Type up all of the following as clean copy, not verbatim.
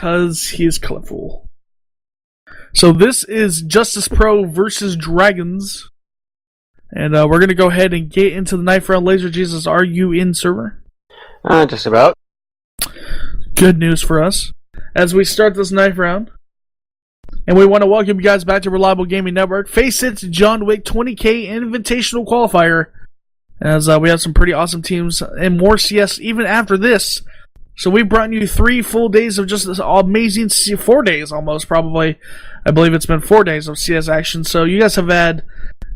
because he's colorful. So this is JusTus Pro versus DragonZ. And we're going to go ahead and get into the knife round. Laser Jesus, are you in, server? Just about. Good news for us. As we start this knife round, and we want to welcome you guys back to Reliable Gaming Network. FACEIT's John Wick 20K Invitational Qualifier. As we have some pretty awesome teams and more CS even after this. So we brought you 3 full days of just this amazing, 4 days almost probably. I believe it's been 4 days of CS action. So you guys have had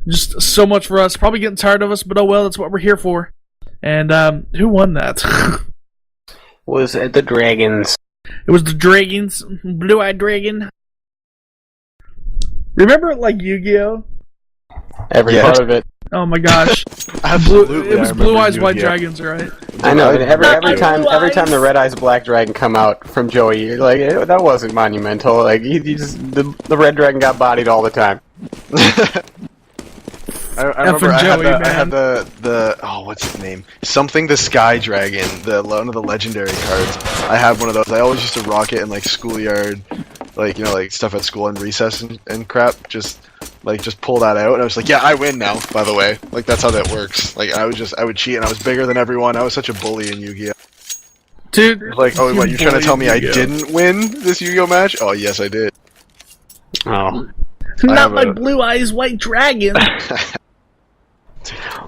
just so much for us. Probably getting tired of us, but oh well, that's what we're here for. And who won that? Was it the Dragons? It was the Dragons. Blue-eyed dragon. Remember like Yu-Gi-Oh? Every part of it. Oh my gosh. Absolutely. It was Blue Eyes White Dragons, right? I know. Every time the Red Eyes Black Dragon come out from Joey, you're like, that wasn't monumental. Like the Red Dragon got bodied all the time. I remember I had the what's his name? Something the Sky Dragon, one of the legendary cards. I had one of those. I always used to rock it in like schoolyard, like like stuff at school and recess and crap. Just pull that out, and I was like, yeah, I win now. By the way, like that's how that works. Like I would cheat, and I was bigger than everyone. I was such a bully in Yu-Gi-Oh. Dude, like, oh, what, you're trying to tell me I didn't win this Yu-Gi-Oh match? Oh, yes, I did. Oh, not my Blue Eyes White Dragon.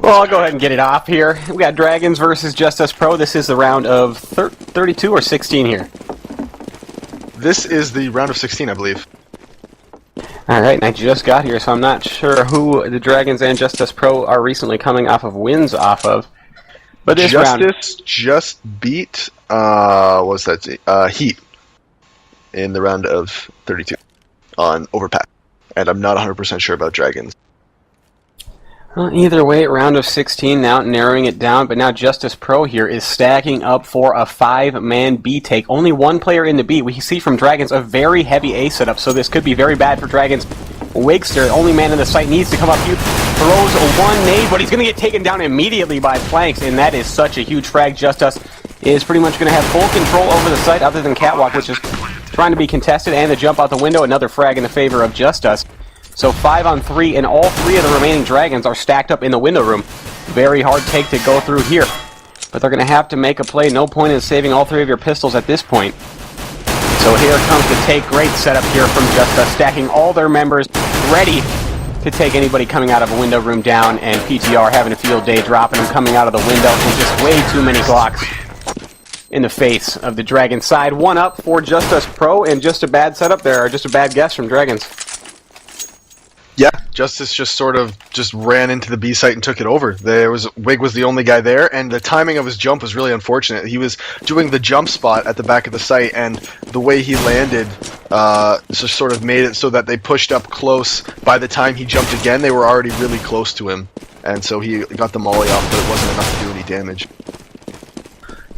Well, I'll go ahead and get it off here. We got Dragons versus JusTus Pro. This is the round of 32 or 16 here. This is the round of 16, I believe. Alright, and I just got here, so I'm not sure who the Dragons and JusTus Pro are recently coming off of wins off of. But this JusTus just beat, Heat in the round of 32 on Overpass. And I'm not 100% sure about Dragons. Well, either way, round of 16 now, narrowing it down, but now JusTus Pro here is stacking up for a 5-man B take. Only one player in the B. We see from Dragons a very heavy A setup, so this could be very bad for Dragons. Wigster, only man in the site, needs to come up here, throws one nade, but he's going to get taken down immediately by Flanks, and that is such a huge frag. JusTus is pretty much going to have full control over the site, other than Catwalk, which is trying to be contested, and the jump out the window, another frag in the favor of JusTus. So 5 on 3, and all 3 of the remaining Dragons are stacked up in the window room. Very hard take to go through here. But they're going to have to make a play. No point in saving all 3 of your pistols at this point. So here comes the take. Great setup here from JusTus, stacking all their members, ready to take anybody coming out of a window room down, and PTR having a field day, dropping them coming out of the window, and just way too many Glocks in the face of the Dragon side. 1 up for JusTus Pro, and just a bad setup there, or just a bad guess from Dragons. Yeah, JusTus just ran into the B site and took it over. Wig was the only guy there, and the timing of his jump was really unfortunate. He was doing the jump spot at the back of the site, and the way he landed just sort of made it so that they pushed up close. By the time he jumped again, they were already really close to him, and so he got the molly off, but it wasn't enough to do any damage.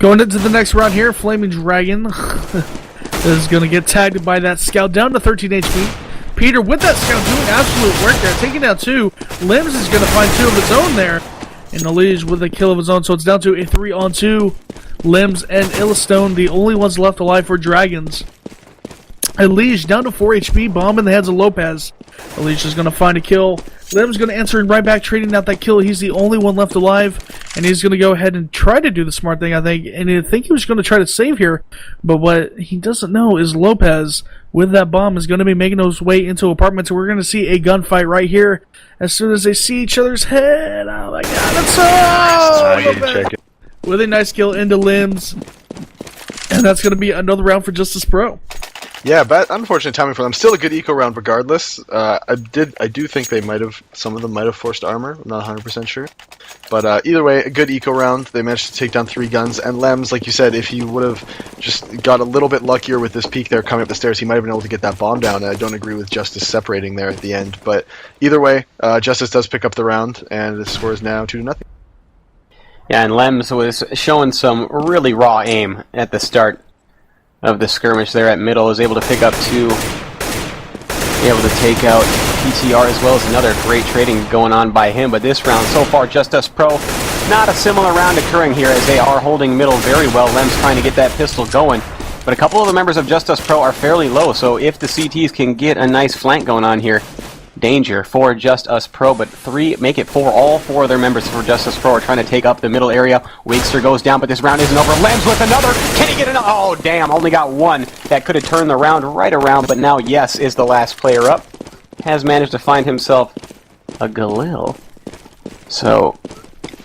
Going into the next round here, Flaming Dragon is going to get tagged by that scout down to 13 HP. Peter with that scout doing absolute work there, taking down 2. Limbs is going to find 2 of his own there. And Elige with a kill of his own, so it's down to a 3-on-2. Limbs and Illistone, the only ones left alive for Dragons. Elige down to 4 HP, bomb in the heads of Lopez. Elige is going to find a kill. Limbs going to answer right back, trading out that kill. He's the only one left alive, and he's going to go ahead and try to do the smart thing, I think. And I think he was going to try to save here, but what he doesn't know is Lopez, with that bomb, is going to be making his way into apartments. So we're going to see a gunfight right here as soon as they see each other's head. Oh my god, it's so with a nice kill into Limbs. And that's going to be another round for JusTus Pro. Yeah, but unfortunate timing for them. Still a good eco round regardless. I do think some of them might have forced armor. I'm not 100% sure. But either way, a good eco round. They managed to take down 3 guns. And Lems, like you said, if he would have just got a little bit luckier with this peek there coming up the stairs, he might have been able to get that bomb down. And I don't agree with JusTus separating there at the end. But either way, JusTus does pick up the round, and the score is now 2-0. Yeah, and Lems was showing some really raw aim at the start of the skirmish there at middle. Was able to pick up 2, able to take out PTR as well as another great trading going on by him. But this round so far, JusTus Pro, not a similar round occurring here as they are holding middle very well. Lems trying to get that pistol going. But a couple of the members of JusTus Pro are fairly low, so if the CTs can get a nice flank going on here, danger for JusTus Pro, but make it 4. All 4 of their members for JusTus Pro are trying to take up the middle area. Wigster goes down, but this round isn't over. Lambs with another. Can he get another? Oh, damn. Only got one. That could have turned the round right around, but now Yes is the last player up. Has managed to find himself a Galil. So,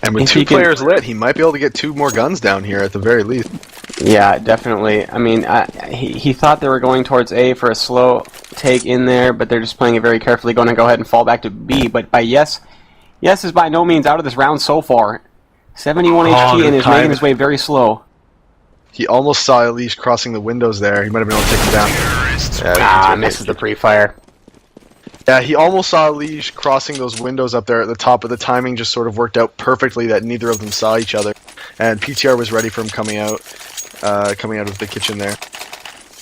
and with 2 players lit, he might be able to get 2 more guns down here at the very least. Yeah, definitely. I mean, he thought they were going towards A for a slow take in there, but they're just playing it very carefully, going to go ahead and fall back to B. But by Yes is by no means out of this round so far. 71 HP and is making his way very slow. He almost saw Elise crossing the windows there. He might have been able to take him down. Misses the pre-fire. Yeah, he almost saw Elise crossing those windows up there at the top, but the timing just sort of worked out perfectly that neither of them saw each other. And PTR was ready for him coming out of the kitchen there.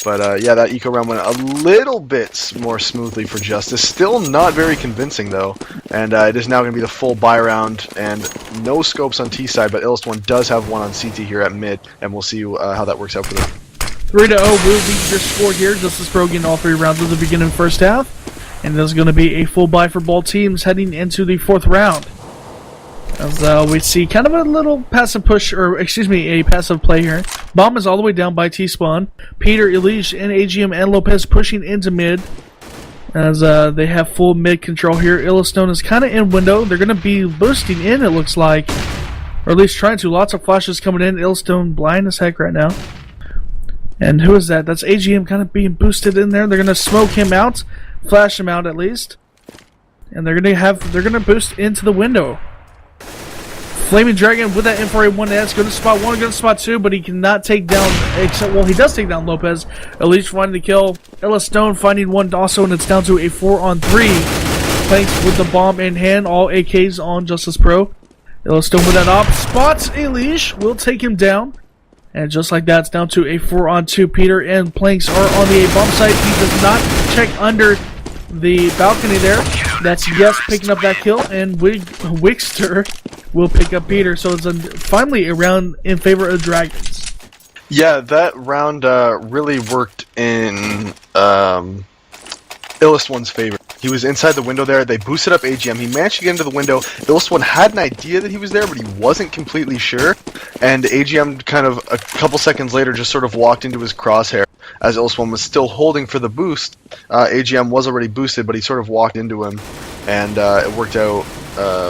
But yeah, that eco round went a little bit more smoothly for JusTus. Still not very convincing though. And it is now going to be the full buy round, and no scopes on T side, but Illust1 does have one on CT here at mid, and we'll see how that works out for them. 3-0 will be your score here. JusTus Pro getting all 3 rounds at the beginning of the first half. And there's going to be a full buy for both teams heading into the 4th round. As we see kind of a little passive push, or excuse me, a passive play here. Bomb is all the way down by T-Spawn. Peter, Elige, and AGM and Lopez pushing into mid. As they have full mid control here. Illustone is kind of in window. They're going to be boosting in, it looks like. Or at least trying to. Lots of flashes coming in. Illustone blind as heck right now. And who is that? That's AGM kind of being boosted in there. They're going to smoke him out. Flash him out at least. And they're gonna boost into the window. Flaming Dragon with that M4A1S, going to spot 1, going to spot 2, but he cannot take down, well, he does take down Lopez. Elise finding the kill. Illustone finding 1 also, and it's down to a 4-on-3. Planks with the bomb in hand, all AKs on JusTus Pro. Illustone with that op, spots Elise, will take him down. And just like that, it's down to a 4-on-2. Peter and Planks are on the A-bomb site. He does not check under the balcony there. That's Yes picking up that kill, and Wigster will pick up Peter. So it's finally a round in favor of Dragons. Yeah, that round really worked in Illust1's favor. He was inside the window there. They boosted up AGM. He managed to get into the window. Illust1 had an idea that he was there, but he wasn't completely sure. And AGM kind of a couple seconds later just sort of walked into his crosshair as Illust1 was still holding for the boost. AGM was already boosted, but he sort of walked into him, and it worked out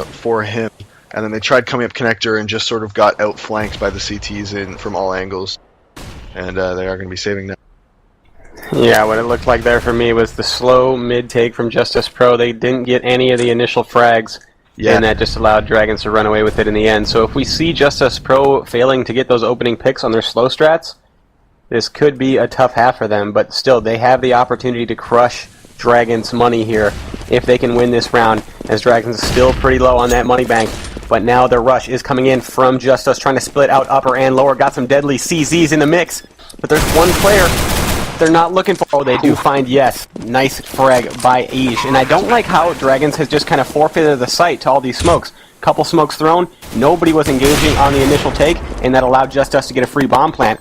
for him. And then they tried coming up connector and just sort of got outflanked by the CTs from all angles. And they are going to be saving now. Yeah, what it looked like there for me was the slow mid-take from JusTus Pro. They didn't get any of the initial frags, and that just allowed Dragons to run away with it in the end. So if we see JusTus Pro failing to get those opening picks on their slow strats, this could be a tough half for them, but still, they have the opportunity to crush Dragons' money here if they can win this round, as Dragons is still pretty low on that money bank. But now the rush is coming in from JusTus, trying to split out upper and lower. Got some deadly CZs in the mix, but there's one player they're not looking for. Oh, they do find Yes. Nice frag by Age. And I don't like how Dragons has just kind of forfeited the site to all these smokes. Couple smokes thrown, nobody was engaging on the initial take, and that allowed JusTus to get a free bomb plant.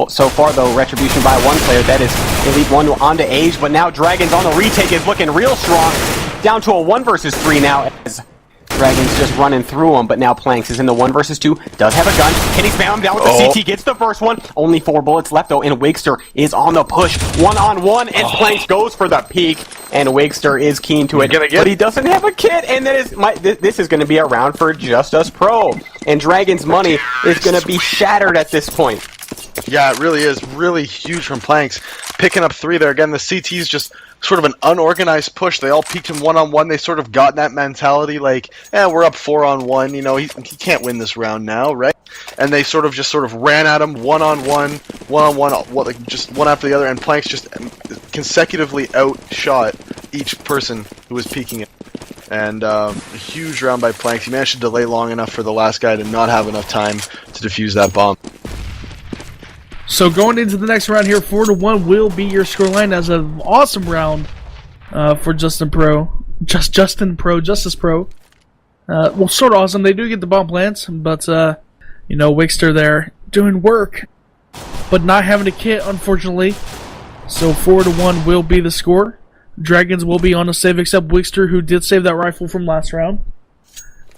So far, though, retribution by one player. That is Elite 1 onto Age, but now Dragons on the retake is looking real strong. Down to a 1 versus 3 now, as Dragons just running through him, but now Planks is in the 1 versus 2, does have a gun. Can he spam him down with the CT? Gets the first one. Only 4 bullets left, though, and Wigster is on the push. 1-on-1, and Planks goes for the peek, and Wigster is keen to it, but he doesn't have a kit, and that is this is going to be a round for JusTus Pro, and Dragons' money is going to be shattered at this point. Yeah, it really is. Really huge from Planks. Picking up 3 there. Again, the CT's just sort of an unorganized push. They all peeked him 1-on-1. They sort of got that mentality like, we're up 4-on-1. You know, he can't win this round now, right? And they sort of ran at him 1-on-1, 1-on-1, like just one after the other. And Planks just consecutively outshot each person who was peeking it. And a huge round by Planks. He managed to delay long enough for the last guy to not have enough time to defuse that bomb. So going into the next round here, 4-1 will be your scoreline. As an awesome round for JusTus Pro. Well, sort of awesome. They do get the bomb plants, but you know, Wigster there doing work. but not having a kit, unfortunately. So 4-1 will be the score. Dragons will be on a save, except Wickster, who did save that rifle from last round.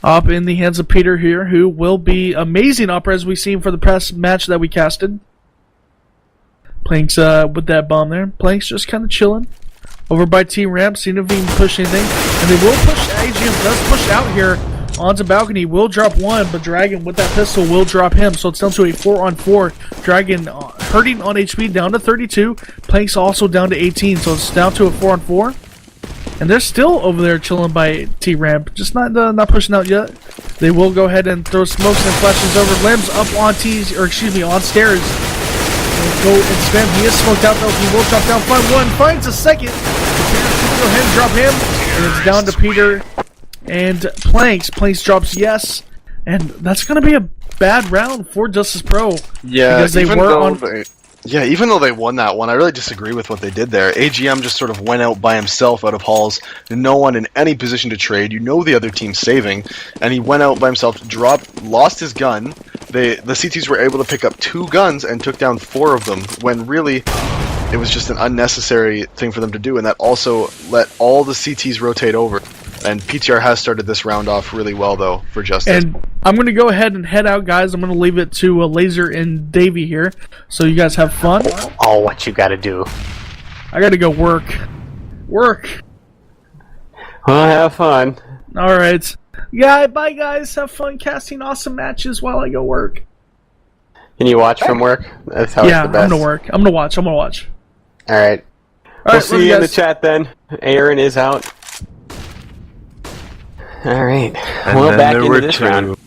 Up in the hands of Peter here, who will be amazing up as we've seen for the past match that we casted. Planks with that bomb there. Planks just kind of chilling. Over by T-Ramp, seeing if he can push anything. And they will push, AGM does push out here onto balcony. Will drop one, but Dragon with that pistol will drop him. So it's down to a 4-on-4. Dragon hurting on HP down to 32. Planks also down to 18, so it's down to a 4-on-4. And they're still over there chilling by T-Ramp, just not pushing out yet. They will go ahead and throw smokes and flashes over. Limbs up on on stairs. Go and spam. He is smoked out though. He will drop down. Find one. Finds a second. Go ahead and drop him. And it's down to Peter and Planks. Planks drops yes. And that's going to be a bad round for JusTus Pro. Yeah, because they were on. Even though they won that one, I really disagree with what they did there. AGM just sort of went out by himself out of halls, no one in any position to trade. You know the other team's saving, and he went out by himself, lost his gun. The CTs were able to pick up 2 guns and took down 4 of them, when really it was just an unnecessary thing for them to do, and that also let all the CTs rotate over. And PTR has started this round off really well, though, for JusTus. And I'm going to go ahead and head out, guys. I'm going to leave it to Laser and Davey here, so you guys have fun. Oh, what you gotta do. I got to go work. Work! Well, have fun. Alright. Yeah, bye, guys. Have fun casting awesome matches while I go work. Can you watch from work? That's how it's the best. I'm going to work. I'm going to watch. Alright. We'll see you in the chat then. Aaron is out. Alright, well, back into this round.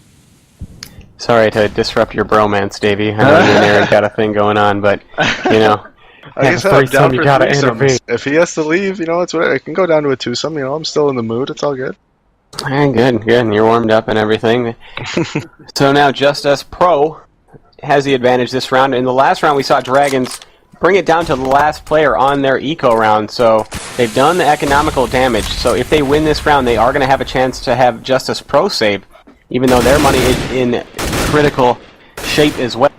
Sorry to disrupt your bromance, Davey. I know you and Aaron got a thing going on, but, you know, like I said, I'm down for threesomes. If he has to leave, you know, it's whatever. I can go down to a twosome, you know, I'm still in the mood, it's all good. Alright, good. You're warmed up and everything. So now JusTus Pro has the advantage this round. In the last round, we saw Dragons bring it down to the last player on their eco round, so they've done the economical damage. So if they win this round, they are going to have a chance to have JusTus Pro save, even though their money is in critical shape as well.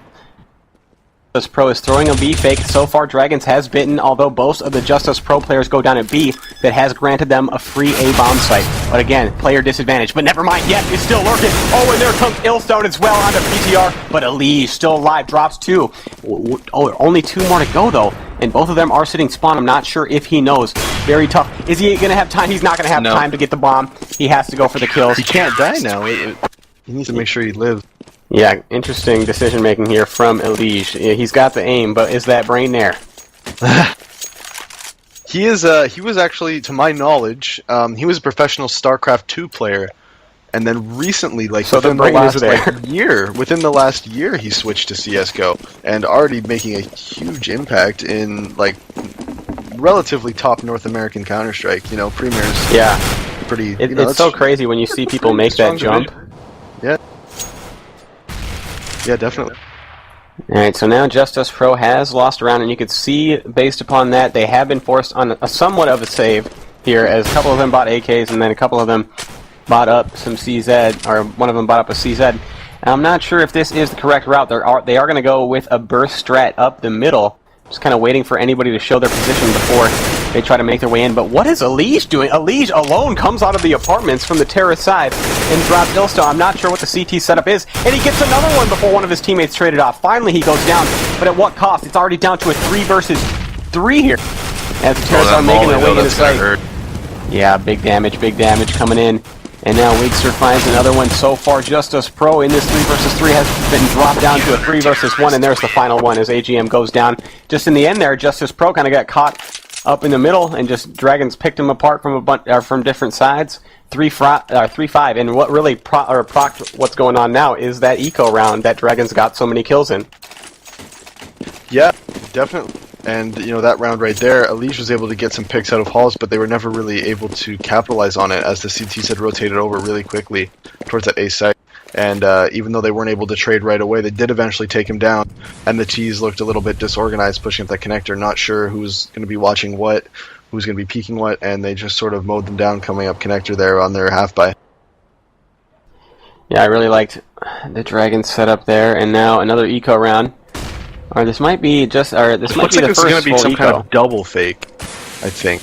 JusTus Pro is throwing a B fake. So far, Dragons has bitten, although both of the JusTus Pro players go down at B. That has granted them a free A bomb site. But again, player disadvantage. But never mind yet, it's still lurking. Oh, and there comes Illstone as well onto PTR. But Elige still alive, drops 2. Oh, only 2 more to go though. And both of them are sitting spawn. I'm not sure if he knows. Very tough. Is he going to have time? He's not going to have time to get the bomb. He has to go for the kills. He can't die now. He needs to make sure he lives. Yeah, interesting decision making here from Elige. He's got the aim, but is that brain there? He was actually, to my knowledge, he was a professional StarCraft 2 player, and then recently, like so within the last year, he switched to CS:GO, and already making a huge impact in like relatively top North American Counter-Strike. You know, Premier's pretty. It's so crazy when you see people make that jump. Yeah, definitely. Alright, so now JusTus Pro has lost a round, and you can see, based upon that, they have been forced on a somewhat of a save here, as a couple of them bought AKs, and then a couple of them bought up some CZ, or one of them bought up a CZ. And I'm not sure if this is the correct route. They are going to go with a burst strat up the middle, just kind of waiting for anybody to show their position before they try to make their way in. But what is Elige doing? Elige alone comes out of the apartments from the terrace side and drops Illstone. I'm not sure what the CT setup is. And he gets another one before one of his teammates traded off. Finally, he goes down. But at what cost? It's already down to a 3 versus 3 here. As the terrace are making their way into sight. Yeah, big damage coming in. And now Wickster finds another one. So far, JusTus Pro in this 3 versus 3 has been dropped down to a 3 versus 1, and there's the final one as AGM goes down. Just in the end there, JusTus Pro kind of got caught up in the middle, and just Dragons picked him apart from from different sides. 3-5, and what really procced what's going on now is that eco round that Dragons got so many kills in. Yeah, definitely. And, you know, that round right there, Elige was able to get some picks out of halls, but they were never really able to capitalize on it as the CTs had rotated over really quickly towards that A site. And even though they weren't able to trade right away, they did eventually take him down. And the T's looked a little bit disorganized pushing up that connector, not sure who's going to be watching what, who's going to be peeking what, and they just sort of mowed them down coming up connector there on their half-buy. Yeah, I really liked the Dragon setup there. And now another eco round. Or this might be just, or this might Looks be like the this is going first to be full some kind eco. of double fake, I think.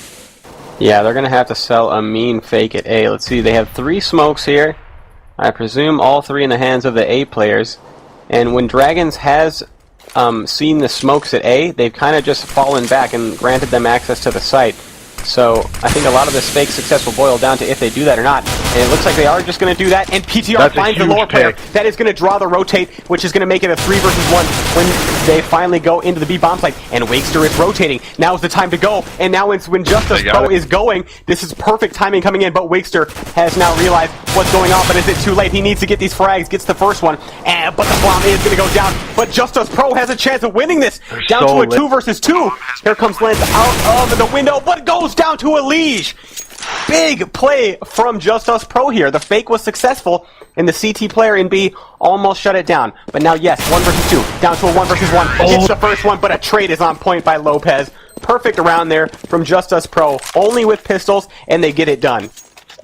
Yeah, they're gonna have to sell a mean fake at A. Let's see, they have 3 smokes here. I presume all 3 in the hands of the A players. And when DragonZ has seen the smokes at A, they've kind of just fallen back and granted them access to the site. So I think a lot of this fake success will boil down to if they do that or not. And it looks like they are just going to do that. And PTR That's a finds the huge lower player. pick. That is going to draw the rotate, which is going to make it a 3 versus 1 when they finally go into the B bomb site. And Wakester is rotating. Now is the time to go. And now it's when JusTus They got Pro it. is going. This is perfect timing coming in. But Wakester has now realized what's going on. But is it too late? He needs to get these frags. Gets the first one. But the bomb is going to go down. But JusTus Pro has a chance of winning this. Down so to a 2 versus 2. Here comes Lance out of the window. But goes down to a Liege. Big play from JusTus Pro here. The fake was successful, and the CT player in B almost shut it down. But now, yes, 1 versus 2. Down to a 1 versus 1. Hits the first one, but a trade is on point by Lopez. Perfect around there from JusTus Pro. Only with pistols, and they get it done.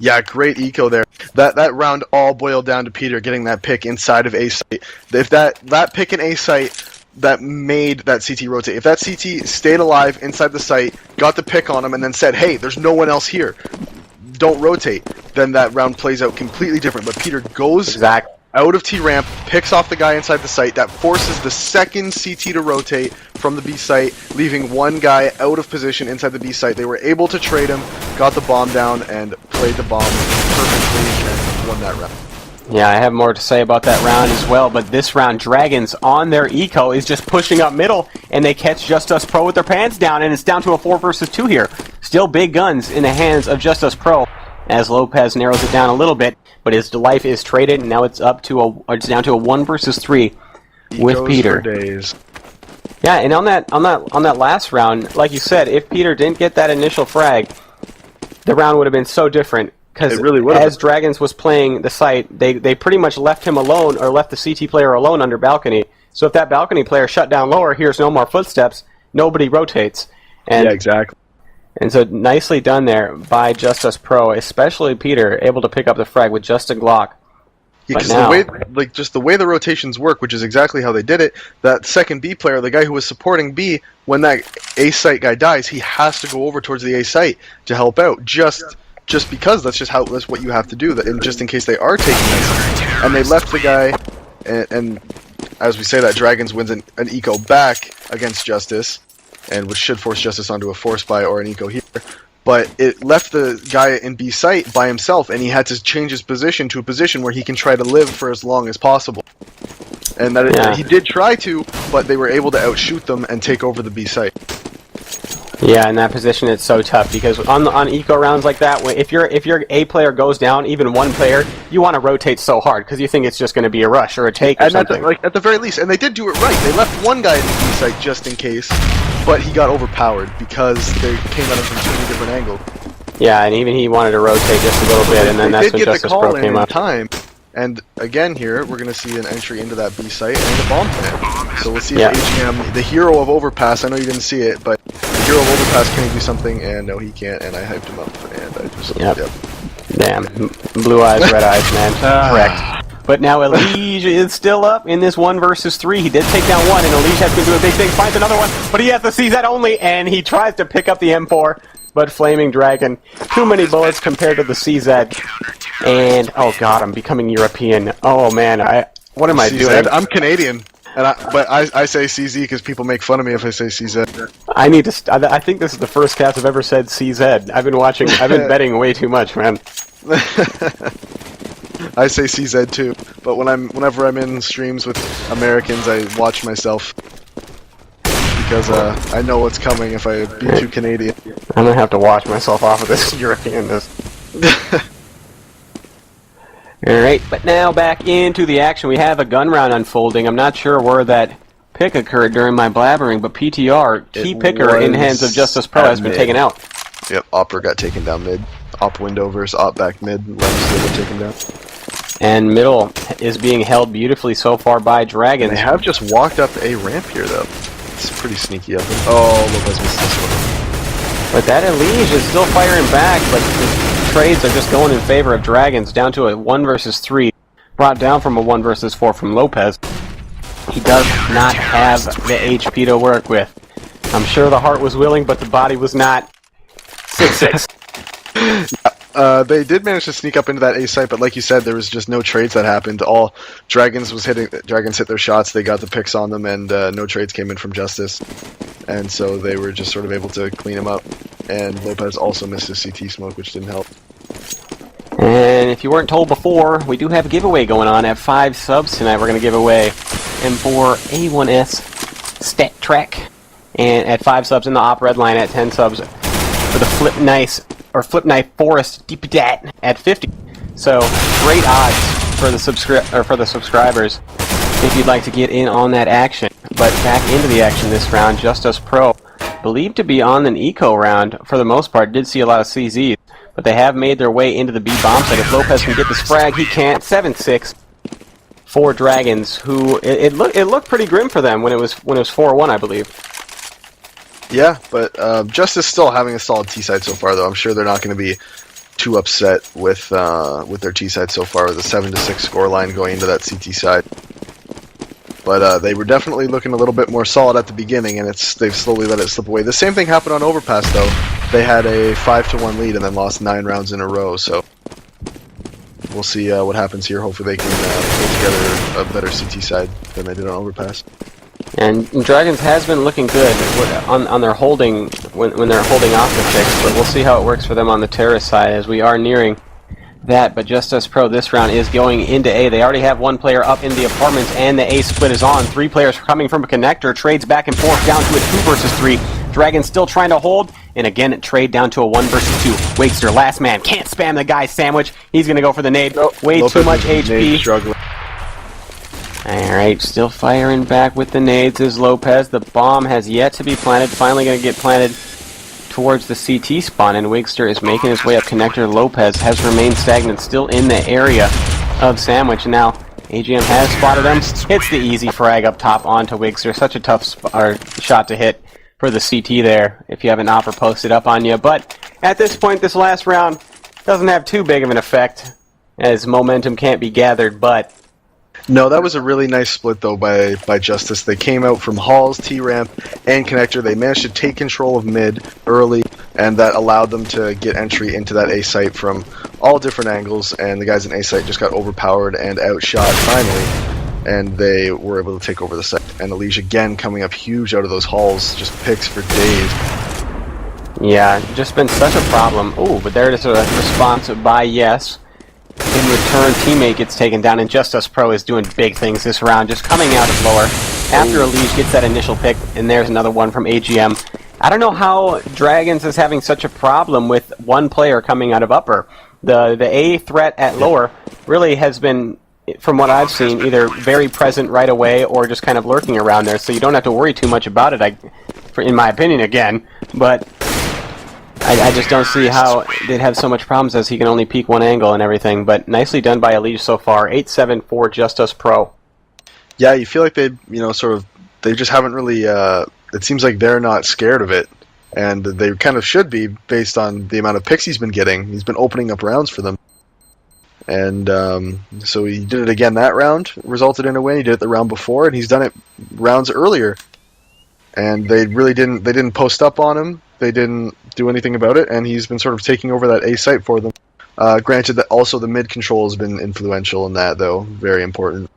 Yeah, great eco there. That round all boiled down to Peter getting that pick inside of A site. If that pick in A site that made that CT rotate. If that CT stayed alive inside the site, got the pick on him, and then said, hey, there's no one else here, don't rotate, then that round plays out completely different. But Peter goes out of T-ramp, picks off the guy inside the site. That forces the second CT to rotate from the B site, leaving one guy out of position inside the B site. They were able to trade him, got the bomb down, and played the bomb perfectly and won that round. Yeah, I have more to say about that round as well, but this round, DragonZ on their eco is just pushing up middle, and they catch JusTus Pro with their pants down, and it's down to a 4 versus 2 here. Still big guns in the hands of JusTus Pro, as Lopez narrows it down a little bit, but his life is traded, and now it's down to a 1 versus 3 with Ecos Peter. for days. Yeah, and on that last round, like you said, if Peter didn't get that initial frag, the round would have been so different. Because It really would have as DragonZ was playing the site, they pretty much left him alone, or left the CT player alone under balcony. So if that balcony player shut down lower, hears no more footsteps, nobody rotates. And, Yeah, exactly. And so nicely done there by JusTus Pro, especially Peter, able to pick up the frag with just a Glock. Yeah, But because now- the way the rotations work, which is exactly how they did it, that second B player, the guy who was supporting B, when that A site guy dies, he has to go over towards the A site to help out. Just because that's what you have to do, and just in case they are taking this. And they left the guy, and as we say that, DragonZ wins an eco back against JusTus, and which should force JusTus onto a force buy or an eco here. But it left the guy in B site by himself, and he had to change his position to a position where he can try to live for as long as possible. And he did try to, but they were able to outshoot them and take over the B site. Yeah, in that position it's so tough because on eco rounds like that, if your A player goes down, even one player, you want to rotate so hard because you think it's just going to be a rush or a take or something. At the very least, and they did do it right. They left one guy in the B site just in case, but he got overpowered because they came at him from two different angles. Yeah, and even he wanted to rotate just a little bit, and then that's when JusTus Pro came up. Time. And again here, we're going to see an entry into that B site and a bomb plant. So we'll see if AGM, the hero of Overpass, I know you didn't see it, but the hero of Overpass can he do something, and no he can't, and I hyped him up, and I just... Yep. Damn. Blue eyes, red eyes, man. Correct. But now Elige is still up in this 1 versus 3. He did take down one, and Elige has been doing a big thing, finds another one, but he has the CZ only, and he tries to pick up the M4, but Flaming Dragon, too many bullets compared to the CZ. And, oh god, I'm becoming European. Oh man, what am I CZ, doing? I'm Canadian, but I say CZ because people make fun of me if I say CZ. I need to. I think this is the first cast I've ever said CZ. I've been betting way too much, man. I say CZ too, but whenever I'm in streams with Americans, I watch myself because I know what's coming if I be too Canadian. I'm gonna have to wash myself off of this Europeanness. Alright, but now back into the action. We have a gun round unfolding. I'm not sure where that pick occurred during my blabbering, but PTR, key picker in hands of JusTus Pro, has been taken out. Yep, Opera got taken down mid. Op window versus Op back mid. Lens got taken down. And middle is being held beautifully so far by DragonZ. They have just walked up a ramp here, though. It's pretty sneaky up. Oh, Lopez missed this one. But that Elige is still firing back, but the trades are just going in favor of DragonZ, down to a 1 versus 3, brought down from a 1 versus 4 from Lopez. he does not have the HP to work with. I'm sure the heart was willing, but the body was not. 6-6. They did manage to sneak up into that A site, but like you said, there was just no trades that happened. All Dragons hit their shots, they got the picks on them, and no trades came in from JusTus. And so they were just sort of able to clean him up. And Lopez also missed his CT smoke, which didn't help. And if you weren't told before, we do have a giveaway going on at 5 subs tonight. We're going to give away M4 A1S Stat Track, and at 5 subs in the Op Red line at 10 subs for the Flip Knife Forest Deep Dat at 50. So great odds for the subscribers if you'd like to get in on that action. But back into the action this round, JusTus Pro, believed to be on an eco round for the most part, did see a lot of CZs, but they have made their way into the B bomb site. If Lopez can get this frag, he can't. 7-6 for Dragons, who it looked pretty grim for them when it was 4-1, I believe. Yeah, but JusTus still having a solid T side so far, though. I'm sure they're not going to be too upset with their T side so far, with a 7-6 scoreline going into that CT side. But they were definitely looking a little bit more solid at the beginning, and they've slowly let it slip away. The same thing happened on Overpass, though. They had a 5-1 lead and then lost 9 rounds in a row. So we'll see what happens here. Hopefully, they can put together a better CT side than they did on Overpass. And Dragons has been looking good on their holding when they're holding off the picks, but we'll see how it works for them on the terrorist side as we are nearing that. But JusTus Pro this round is going into A. They already have 1 player up in the apartments, and the A split is on. 3 players coming from a connector, trades back and forth down to a 2 versus 3. Dragons still trying to hold, and again trade down to a 1 versus 2. Wakester, last man, can't spam the guy's sandwich. He's going to go for the nade. Nope. Way Lopez too much HP. Struggling. Alright, still firing back with the nades is Lopez. The bomb has yet to be planted. Finally going to get planted towards the CT spawn, and Wakester is making his way up connector. Lopez has remained stagnant, still in the area of Sandwich. Now, AGM has spotted him. Hits the easy frag up top onto Wakester. Such a tough shot to hit for the CT there if you have an offer posted up on you. But at this point, this last round doesn't have too big of an effect, as momentum can't be gathered, but no, that was a really nice split, though, by JusTus. They came out from Halls, T-Ramp, and Connector. They managed to take control of mid early, and that allowed them to get entry into that A site from all different angles, and the guys in A site just got overpowered and outshot finally, and they were able to take over the site. And Elige again coming up huge out of those Halls, just picks for days. Yeah, just been such a problem. Oh, but there it is, a response by Yes. In return, teammate gets taken down, and JusTus Pro is doing big things this round, just coming out of lower. After Elige gets that initial pick, and there's another one from AGM. I don't know how Dragons is having such a problem with 1 player coming out of upper. The A threat at lower really has been, from what I've seen, either very present right away or just kind of lurking around there, so you don't have to worry too much about it, in my opinion, again. But I just don't see how they'd have so much problems, as he can only peek 1 angle and everything. But nicely done by Elige so far. 8-7 for JusTus Pro. Yeah, you feel like they just haven't really. It seems like they're not scared of it, and they kind of should be based on the amount of picks he's been getting. He's been opening up rounds for them, and so he did it again that round. Resulted in a win. He did it the round before, and he's done it rounds earlier. And they really didn't. They didn't post up on him. They didn't do anything about it, and he's been sort of taking over that A site for them. Granted that also the mid control has been influential in that, though. Very important.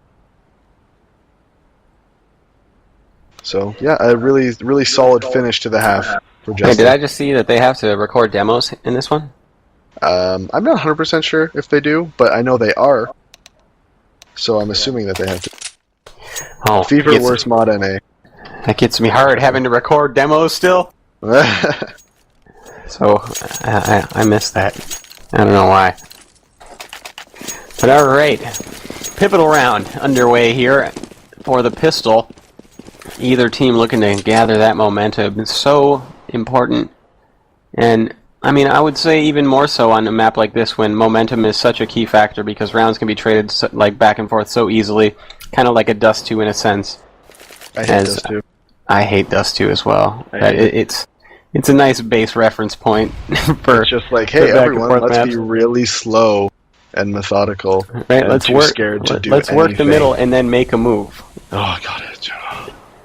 So, yeah, a really, really solid finish to the half for JusTus. Hey, did I just see that they have to record demos in this one? I'm not 100% sure if they do, but I know they are. So I'm assuming that they have to. Oh, Fever worst mod NA. That gets me hard, having to record demos still. So, I missed that. I don't know why. But alright. Pivotal round underway here for the pistol. Either team looking to gather that momentum. It's so important. And, I mean, I would say even more so on a map like this, when momentum is such a key factor, because rounds can be traded like back and forth so easily. Kind of like a Dust 2 in a sense. I hate Dust 2. I hate Dust 2 as well. It's a nice base reference point for. It's just like, hey, everyone, let's be really slow and methodical. Right, and let's too work. scared to do Let's work the anything. middle and then make a move. Oh god,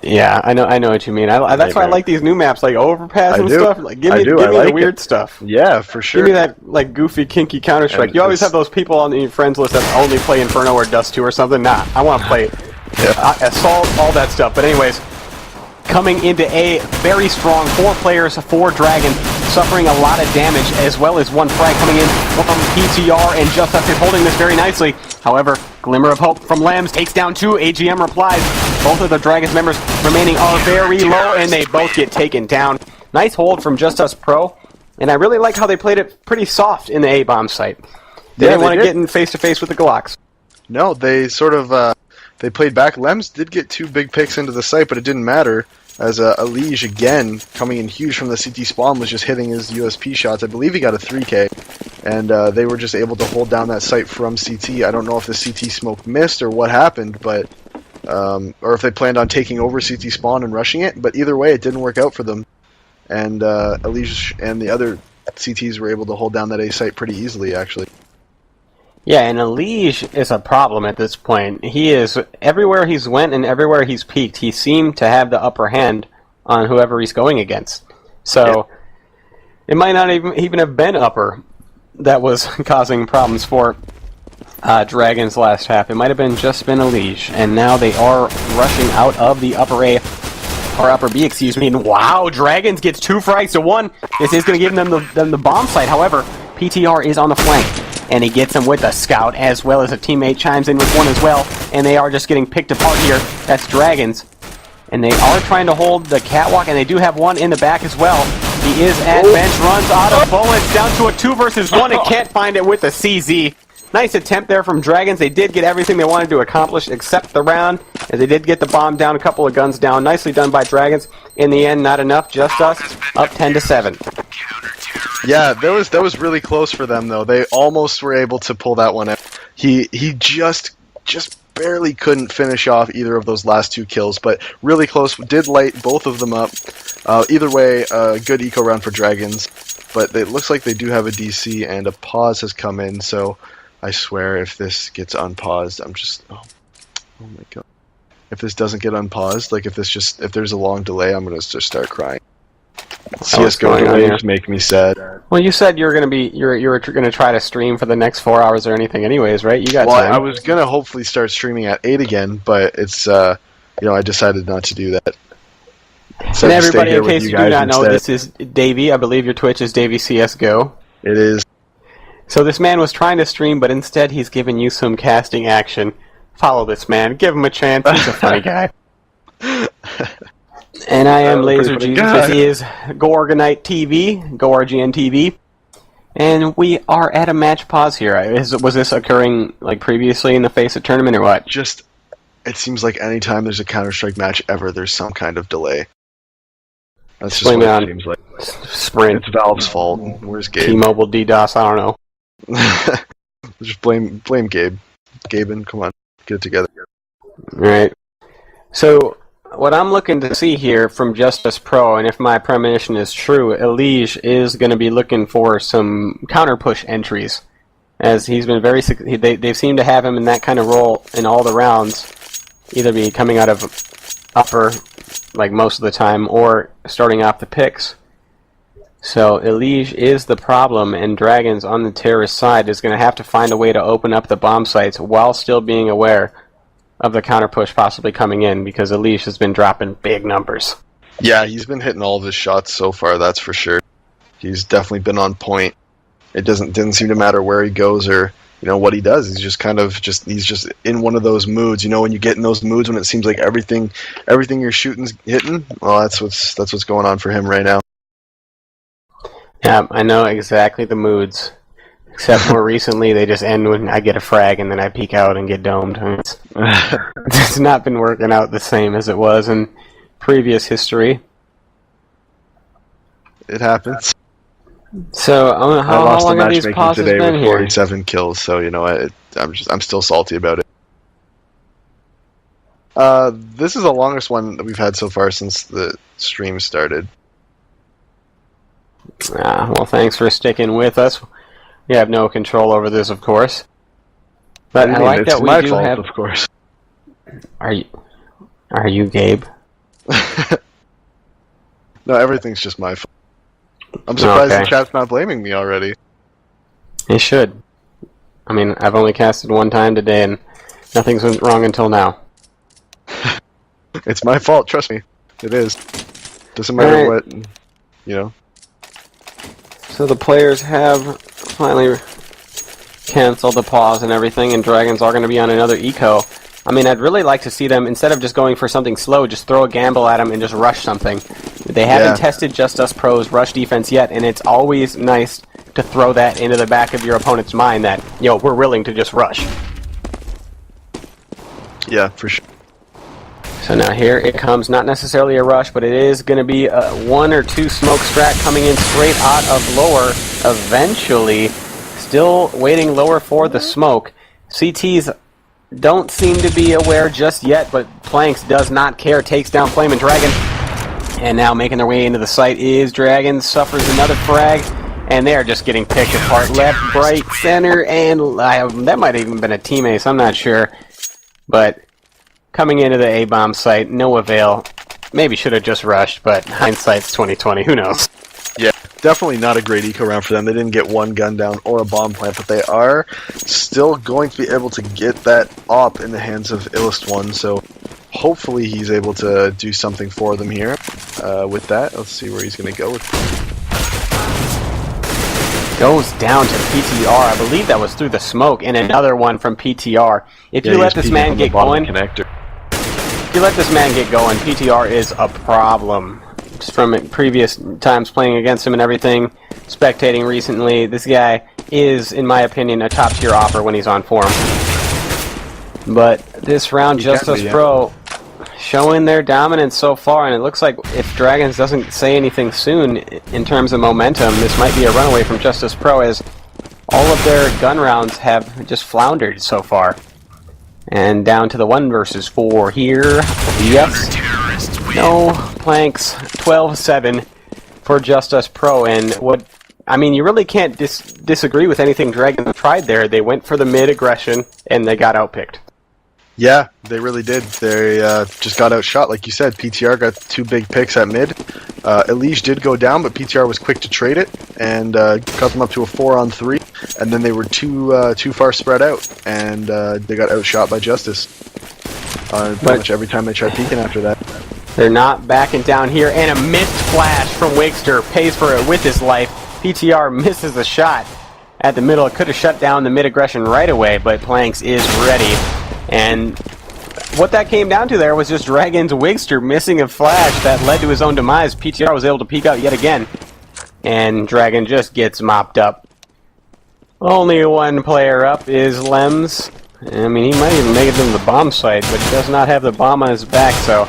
Yeah, I know what you mean. That's why I like these new maps, like Overpass and stuff. Like, give me the like weird stuff. Yeah, for sure. Give me that like goofy, kinky Counter Strike. And You always have those people on your friends list that only play Inferno or Dust 2 or something. Nah, I want to play Assault, all that stuff. But anyways, coming into A, very strong 4 players, 4 Dragon, suffering a lot of damage, as well as 1 frag coming in from PTR, and JusTus is holding this very nicely. However, glimmer of hope from Lambs takes down 2. AGM replies. Both of the Dragon's members remaining are very low, and they both get taken down. Nice hold from JusTus Pro, and I really like how they played it pretty soft in the A-bomb site. They didn't want to get in face-to-face with the Glocks. No, they sort of they played back. Lems did get 2 big picks into the site, but it didn't matter, as Elige, again, coming in huge from the CT spawn, was just hitting his USP shots. I believe he got a 3K, and they were just able to hold down that site from CT. I don't know if the CT smoke missed or what happened, but or if they planned on taking over CT spawn and rushing it, but either way, it didn't work out for them. And Elige and the other CTs were able to hold down that A site pretty easily, actually. Yeah, and Elige is a problem at this point. He is, everywhere he's went and everywhere he's peaked, he seemed to have the upper hand on whoever he's going against. So, it might not even have been upper that was causing problems for Dragon's last half. It might have just been Elige, and now they are rushing out of the upper A, or upper B, excuse me, and wow, Dragons gets 2 frags to 1. This is going to give them the bomb site. However, PTR is on the flank, and he gets him with a scout, as well as a teammate chimes in with 1 as well, and they are just getting picked apart here. That's Dragons, and they are trying to hold the catwalk, and they do have 1 in the back as well. He is at bench, runs out of bullets, down to a 2 versus 1, and can't find it with a CZ. Nice attempt there from Dragons. They did get everything they wanted to accomplish except the round, as they did get the bomb down, a couple of guns down. Nicely done by Dragons. In the end, not enough. JusTus up 10-7. Yeah, that was really close for them, though. They almost were able to pull that one out. He just barely couldn't finish off either of those last 2 kills, but really close. Did light both of them up. Either way, good eco round for Dragons, but it looks like they do have a DC, and a pause has come in, so I swear if this gets unpaused, I'm just... Oh my god. If this doesn't get unpaused, like if there's a long delay, I'm going to just start crying. CSGO delays make me sad. Well, you said you're gonna try to stream for the next 4 hours or anything, anyways, right? You got time. I was gonna hopefully start streaming at 8 again, but it's I decided not to do that. So and everybody, in case you do not know, this is Davey. I believe your Twitch is Davey CSGO. It is. So this man was trying to stream, but instead he's giving you some casting action. Follow this man. Give him a chance. He's a funny guy. And I am Laser Jesus. This is GoOrganite TV, GoRGN TV, and we are at a match pause here. Was this occurring like previously in the FACEIT tournament or what? Just, it seems like anytime there's a Counter-Strike match ever, there's some kind of delay. That's just what it seems like. Sprint. It's Valve's fault. Where's Gabe? T-Mobile DDoS. I don't know. Just blame Gabe. Gaben, come on, get it together. All right. So what I'm looking to see here from JusTus Pro, and if my premonition is true, Elige is going to be looking for some counter push entries, as he's been very. They seem to have him in that kind of role in all the rounds, either be coming out of upper, like most of the time, or starting off the picks. So Elige is the problem, and Dragons on the terrorist side is going to have to find a way to open up the bomb sites while still being aware of the counter push possibly coming in, because Elige has been dropping big numbers. Yeah, he's been hitting all of his shots so far, that's for sure. He's definitely been on point. It didn't seem to matter where he goes or what he does. He's just he's just in one of those moods. When you get in those moods when it seems like everything you're shooting's hitting. Well, that's what's going on for him right now. Yeah, I know exactly the moods. Except more recently, they just end when I get a frag and then I peek out and get domed. It's not been working out the same as it was in previous history. It happens. So, how long have these pauses today been with here? 47 kills. So I'm still salty about it. This is the longest one that we've had so far since the stream started. Well, thanks for sticking with us. We have no control over this, of course. But I I mean, like it's that we my do fault, have. of course. Are you Gabe? No, everything's just my fault. I'm surprised Okay. the chat's not blaming me already. It should. I mean, I've only casted one time today, and nothing's went wrong until now. It's my fault, trust me. It is. Doesn't matter Alright. what, you know. So the players have finally canceled the pause and everything, and Dragons are going to be on another eco. I mean, I'd really like to see them, instead of just going for something slow, just throw a gamble at them and just rush something. They haven't tested JusTus Pro's rush defense yet, and it's always nice to throw that into the back of your opponent's mind that, yo, we're willing to just rush. Yeah, for sure. So now here it comes, not necessarily a rush, but it is going to be a 1 or 2 smoke strat coming in straight out of lower, eventually. Still waiting lower for the smoke. CTs don't seem to be aware just yet, but Planks does not care, takes down Flame and Dragon. And now making their way into the site is Dragon, suffers another frag, and they're just getting picked apart left, right, center, and that might have even been a team ace, I'm not sure. But coming into the A-bomb site, no avail. Maybe should have just rushed, but hindsight's 2020, who knows? Yeah, definitely not a great eco round for them. They didn't get one gun down or a bomb plant, but they are still going to be able to get that op in the hands of Illest1, so hopefully he's able to do something for them here. With that, let's see where he's going to go with Goes down to PTR. I believe that was through the smoke, and another one from PTR. If you let this man get going, if you let this man get going, PTR is a problem. Just from previous times playing against him and everything, spectating recently, this guy is, in my opinion, a top-tier offer when he's on form. But this round, JusTus Pro showing their dominance so far, and it looks like if Dragons doesn't say anything soon in terms of momentum, this might be a runaway from JusTus Pro, as all of their gun rounds have just floundered so far. And down to the 1 versus 4 here. Yes. No. Planks. 12-7 for JusTus Pro. And what... I mean, you really can't disagree with anything Dragon tried there. They went for the mid-aggression, and they got outpicked. Yeah, they really did. They just got outshot, like you said. PTR got 2 big picks at mid. Elige did go down, but PTR was quick to trade it and cut them up to a 4-on-3. And then they were too far spread out, and they got outshot by JusTus. Pretty much every time they tried peeking after that. They're not backing down here, and a missed flash from Wigster pays for it with his life. PTR misses a shot at the middle. It could have shut down the mid-aggression right away, but Planks is ready. And what that came down to there was just Dragon's Wigster missing a flash that led to his own demise. PTR was able to peek out yet again, and Dragon just gets mopped up. Only 1 player up is Lems. I mean, he might even make it to the bomb site, but he does not have the bomb on his back, so...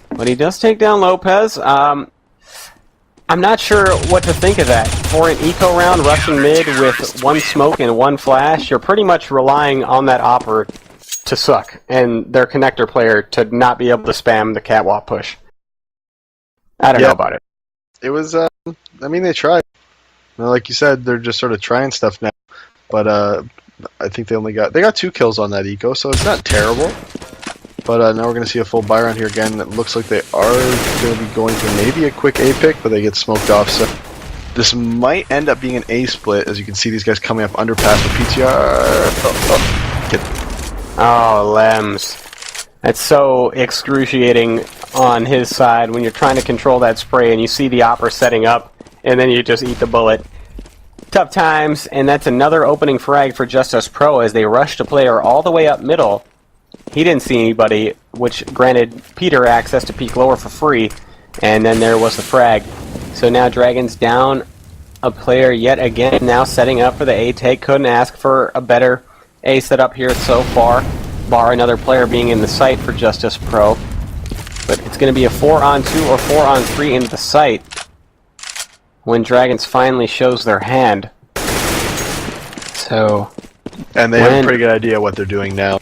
But he does take down Lopez. I'm not sure what to think of that. For an eco round, rushing mid with 1 smoke and 1 flash, you're pretty much relying on that opper to suck, and their connector player to not be able to spam the catwalk push. I don't know about it. It was, I mean, they tried. Like you said, they're just sort of trying stuff now. But I think they got 2 kills on that eco, so it's not terrible. But now we're going to see a full buy round here again. It looks like they are going to be going for maybe a quick A pick, but they get smoked off. So this might end up being an A split, as you can see these guys coming up underpass with PTR. Oh, Lems. That's so excruciating on his side when you're trying to control that spray and you see the opera setting up, and then you just eat the bullet. Tough times, and that's another opening frag for JusTus Pro as they rush the player all the way up middle. He didn't see anybody, which granted Peter access to peek lower for free, and then there was the frag. So now Dragon's down a player yet again, now setting up for the A take. Couldn't ask for a better A setup here so far, bar another player being in the site for JusTus Pro. But it's going to be a 4-on-2 or 4-on-3 into the site when Dragons finally shows their hand. So... And they have a pretty good idea what they're doing now.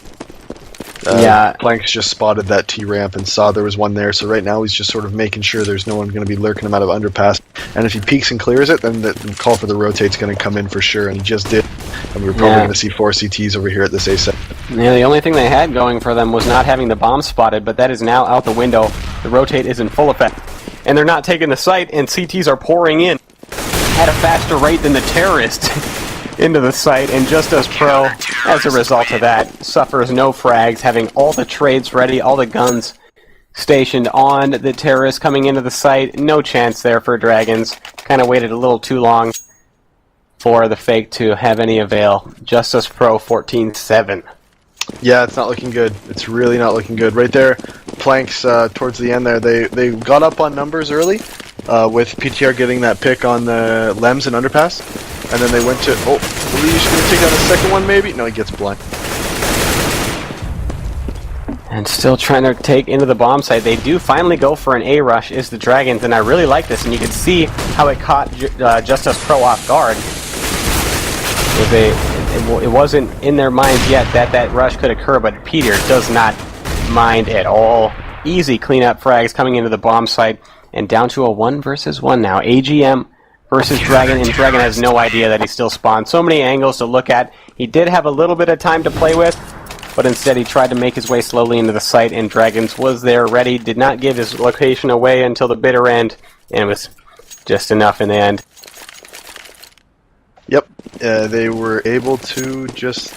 Yeah. Planks just spotted that T-ramp and saw there was one there, so right now he's just sort of making sure there's no one going to be lurking him out of underpass. And if he peeks and clears it, then the call for the rotate's going to come in for sure, and he just did. And we were probably going to see 4 CTs over here at this A set. Yeah, the only thing they had going for them was not having the bomb spotted, but that is now out the window. The rotate is in full effect. And they're not taking the site, and CTs are pouring in at a faster rate than the terrorists into the site, and JusTus Pro, as a result of that, suffers no frags, having all the trades ready, all the guns stationed on the terrorists coming into the site. No chance there for Dragons. Kind of waited a little too long for the fake to have any avail. JusTus Pro 14-7. Yeah, it's not looking good. It's really not looking good. Right there, Planks towards the end there, they got up on numbers early with PTR getting that pick on the Lems and Underpass. And then they went to, oh, Leash going to take down a second one maybe? No, he gets blind. And still trying to take into the bomb site. They do finally go for an A rush, is the Dragons, and I really like this, and you can see how it caught JusTus Pro off guard. It wasn't in their minds yet that that rush could occur, but Peter does not mind at all. Easy cleanup frags coming into the bomb site, and down to a 1 versus 1 now. AGM versus Dragon, and Dragon has no idea that he still spawned. So many angles to look at. He did have a little bit of time to play with, but instead he tried to make his way slowly into the site, and Dragons was there ready, did not give his location away until the bitter end, and it was just enough in the end. Yep, they were able to just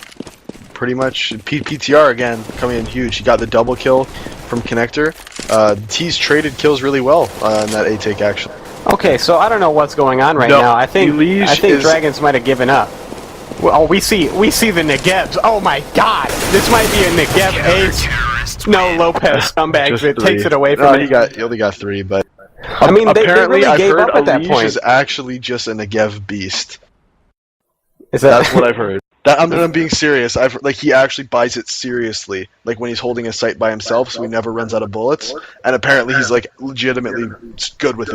pretty much PTR again coming in huge. He got the double kill from Connector. T's traded kills really well in that A take actually. Okay, so I don't know what's going on right now. I think Dragons might have given up. Well, we see the Negevs. Oh my God, this might be a Negev ace. No, Lopez scumbags. It takes it away from him. He only got 3, but I mean, apparently they really I've gave heard up at that Alish point. is actually just a Negev beast. That's what I've heard. I'm being serious. He actually buys it seriously. Like when he's holding a site by himself, so he never runs out of bullets. And apparently he's like legitimately good with it.